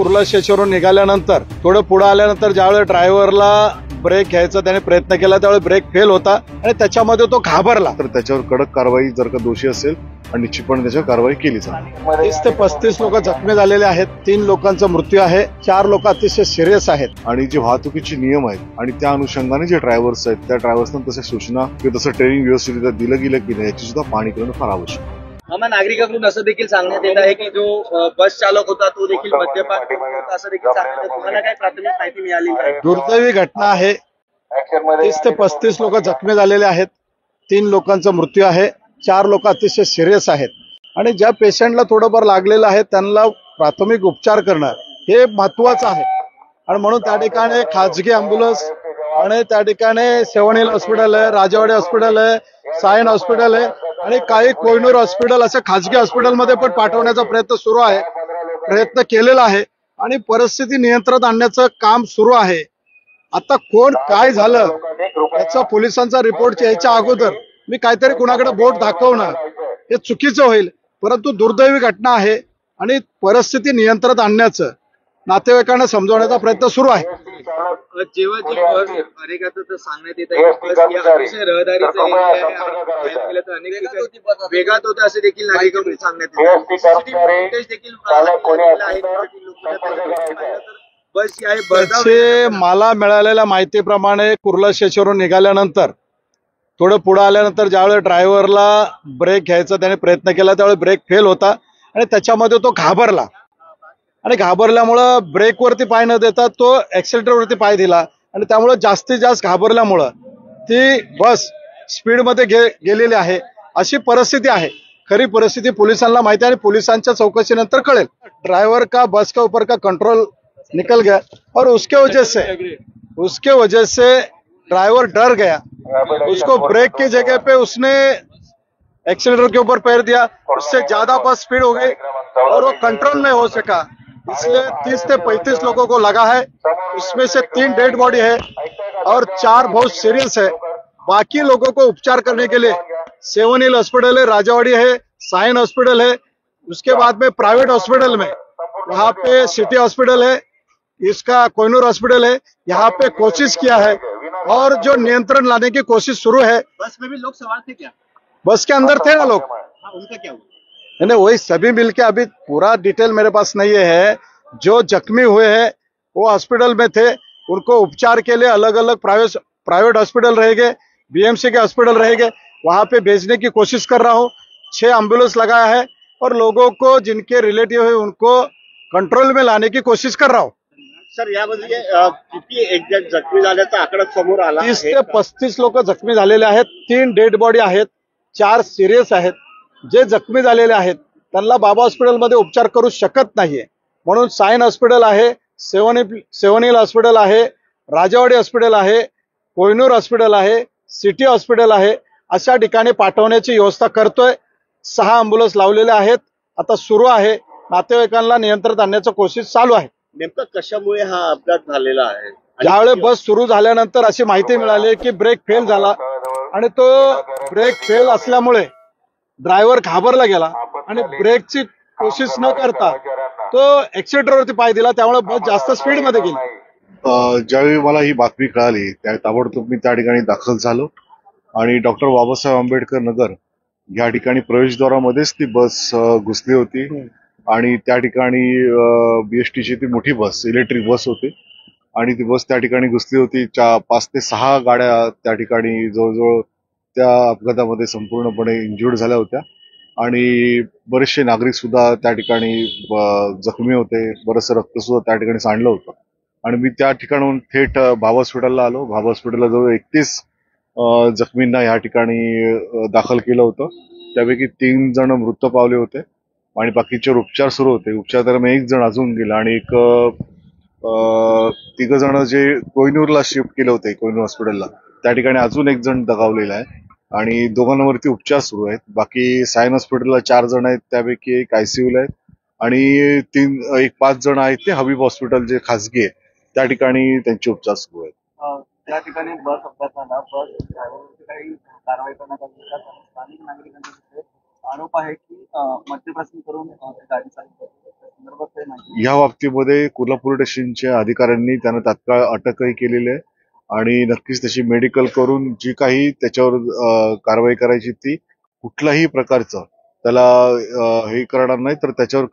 कुर्ला स्टेशनवरून निघाल्यानंतर थोडं पुढे आल्यानंतर ज्यावेळेस ड्रायव्हरला ब्रेक घ्यायचा त्याने प्रयत्न केला त्यावेळेस ब्रेक फेल होता आणि त्याच्यामध्ये तो घाबरला. तर त्याच्यावर कडक कारवाई जर का दोषी असेल आणि निश्चितपणे त्याच्यावर कारवाई केली जाईल. 30 ते 35 लोक जखमी झालेले आहेत. 3 लोकांचा मृत्यू आहे. 4 लोक अतिशय सिरियस आहेत. आणि जे वाहतुकीचे नियम आहेत आणि त्या अनुषंगाने जे ड्रायव्हर्स आहेत त्या ड्रायव्हर्सना तशा सूचना किंवा तसं ट्रेनिंग व्यवस्थित दिलं गेलं की नाही याची सुद्धा पाहणी करणं फार आवश्यक आहे. नागरिकांकडून असं देखील सांगण्यात येत आहे की जो बस चालक होता तो देखील मद्यपान करत होता असं देखील सांगण्यात येत. तुम्हाला काय प्राथमिक माहिती मिळाली आहे? दुर्दैवी घटना आहे. 30 ते 35 लोक जखमी झालेले आहेत. 3 लोकांचा मृत्यू आहे. 4 लोक अतिशय सिरियस आहेत. आणि ज्या पेशंटला थोडंफार लागलेलं आहे त्यांना प्राथमिक उपचार करणं हे महत्वाचं आहे. आणि म्हणून त्या ठिकाणी खाजगी अँब्युलन्स आणि त्या ठिकाणी सेवन हिल हॉस्पिटल आहे, राजावाडी हॉस्पिटल आहे, सायन हॉस्पिटल आहे आणि काही कोहिनूर हॉस्पिटल असे खाजगी हॉस्पिटलमध्ये पण पाठवण्याचा प्रयत्न सुरू आहे. प्रयत्न केलेला आहे आणि परिस्थिती नियंत्रणात आणण्याचं काम सुरू आहे. आता कोण काय झालं याचा पोलिसांचा रिपोर्ट यायच्या अगोदर मी काहीतरी कुणाकडे बोट दाखवणं हे चुकीचं होईल. परंतु दुर्दैवी घटना आहे आणि परिस्थिती नियंत्रणात आणण्याचं नातेवाईकांना समजवण्याचा प्रयत्न सुरू आहे. जेव्हा जी बस अनेकांचं सांगण्यात येत आहे की बस या अतिशय रहदारीचा एरिया आहे आणि अनेक ठिकाणी वेगात होतं असे देखील नागरिकांकडून सांगण्यात येत आहे. देखील बस आहे. मला मिळालेल्या माहितीप्रमाणे कुर्ला स्टेशनवरून निघाल्यानंतर थोडं पुढे आल्यानंतर ज्यावेळेस ड्रायव्हरला ब्रेक घ्यायचा त्याने प्रयत्न केला त्यावेळेस ब्रेक फेल होता आणि त्याच्यामध्ये तो घाबरला आणि घाबरल्यामुळं ब्रेकवरती पाय न देता तो ऍक्सिलेटरवरती पाय दिला आणि त्यामुळे जास्तीत जास्त घाबरल्यामुळं ती बस स्पीडमध्ये गेलेली आहे. अशी परिस्थिती आहे. खरी परिस्थिती पोलिसांना माहिती आहे आणि पोलिसांच्या चौकशीनंतर कळेल. ड्राइवर का बस का ऊपर का कंट्रोल निकल गया और उसके वजह से ड्राइवर डर गया. उसको ब्रेक की जगह पे उसने एक्सीलेटर के ऊपर पैर दिया. उससे ज्यादा बस स्पीड हो गई और वो कंट्रोल नहीं हो सका. इसलिए 30 से 35 लोगों को लगा है. उसमें से 3 डेड बॉडी है और 4 बहुत सीरियस है. बाकी लोगों को उपचार करने के लिए सेवन हिल हॉस्पिटल है, राजावाड़ी है, साइन हॉस्पिटल है. उसके बाद में प्राइवेट हॉस्पिटल में वहाँ पे सिटी हॉस्पिटल है, इसका कोहिनूर हॉस्पिटल है. यहाँ पे कोशिश किया है और जो नियंत्रण लाने की कोशिश शुरू है. बस में भी लोग सवार थे क्या? बस के अंदर थे ना लोग. उनका क्या हुआ? नहीं, वही सभी मिलके अभी पूरा डिटेल मेरे पास नहीं है. जो जख्मी हुए हैं वो हॉस्पिटल में थे. उनको उपचार के लिए अलग अलग प्राइवेट हॉस्पिटल रहेंगे, बीएमसी के हॉस्पिटल रहेंगे, वहां पे भेजने की कोशिश कर रहा हूँ. 6 एम्बुलेंस लगाया है और लोगों को जिनके रिलेटिव है उनको कंट्रोल में लाने की कोशिश कर रहा हूँ. सर यामध्ये किती एक्झॅक्ट जखमी झाल्याचा आकडा समोर आला? 30 ते 35 लोक जखमी झालेले आहेत. 3 डेड बॉडी आहेत, 4 सिरियस आहेत. जे जखमी झालेले आहेत त्यांना बाबा हॉस्पिटलमध्ये उपचार करू शकत नाहीये म्हणून सायन हॉस्पिटल आहे, सेवन हिल हॉस्पिटल आहे, राजावाडी हॉस्पिटल आहे, कोहिनूर हॉस्पिटल आहे, सिटी हॉस्पिटल आहे. अशा ठिकाणी पाठवण्याची व्यवस्था करतोय. 6 अँब्युलन्स लावलेले आहेत. आता सुरू आहे. नातेवाईकांना नियंत्रणात आणण्याची कोशिश चालू आहे. नेमकं कशामुळे हा अपघात झालेला आहे? ज्यावेळेस बस सुरू झाल्यानंतर अशी माहिती मिळाली की ब्रेक फेल झाला आणि तो ब्रेक फेल असल्यामुळे ड्रायव्हर घाबरला गेला आणि ब्रेकची कोशिश न करता तो एक्सिलेटरवरती पाय दिला. त्यामुळे बस जास्त स्पीडमध्ये गेली. ज्यावेळी मला ही बातमी कळाली त्या ताबडतोब मी त्या ठिकाणी दाखल झालो आणि डॉक्टर बाबासाहेब आंबेडकर नगर या ठिकाणी प्रवेशद्वारामध्येच ती बस घुसली होती आणि त्या ठिकाणी बीएसटीची ती मोठी बस इलेक्ट्रिक बस होती आणि ती बस त्या ठिकाणी घुसली होती. 5 ते 6 गाड्या त्या ठिकाणी जवळजवळ त्या अपघातामध्ये संपूर्णपणे इंज्युर्ड झाल्या होत्या आणि बरेचसे नागरिक सुद्धा त्या ठिकाणी जखमी होते. बरंचसं रक्त सुद्धा त्या ठिकाणी सांडलं होतं आणि मी त्या ठिकाणून थेट भाभा हॉस्पिटलला आलो. भाभा हॉस्पिटलला जवळ 31 जखमींना या ठिकाणी दाखल केलं होतं. त्यापैकी 3 जण मृत पावले होते आणि बाकीचे उपचार सुरू होते. उपचार दरम्यान 1 जण अजून गेला आणि 3 जण जे कोहिनूरला शिफ्ट केले होते कोहिनूर हॉस्पिटलला त्या ठिकाणी अजून 1 जण दगावलेला आहे आणि 2 उपचार सुरू आहेत. बाकी सायन हॉस्पिटलला 4 जण आहेत. त्यापैकी 1 आयसीयूला आहेत आणि 5 जण आहेत ते हबीब हॉस्पिटल जे खासगी आहे त्या ठिकाणी त्यांचे उपचार सुरू आहेत. त्या ठिकाणी बस अपघाताला बस ड्रायव्हरची काही कारवाई करण्यात आली. स्थानिक नागरिकांचा आरोप आहे की मद्यप्राशन करून गाडी चालवतात. काही माहिती? या बाबतीमध्ये कुर्ला पोलीस स्टेशनच्या अधिकाऱ्यांनी त्यांना तात्काळ अटकही केलेली आहे आणि नक्कीच त्याची मेडिकल करून जी काही त्याच्यावर कारवाई करायची ती कुठल्याही प्रकारचं त्याला हे करणार नाही तर त्याच्यावर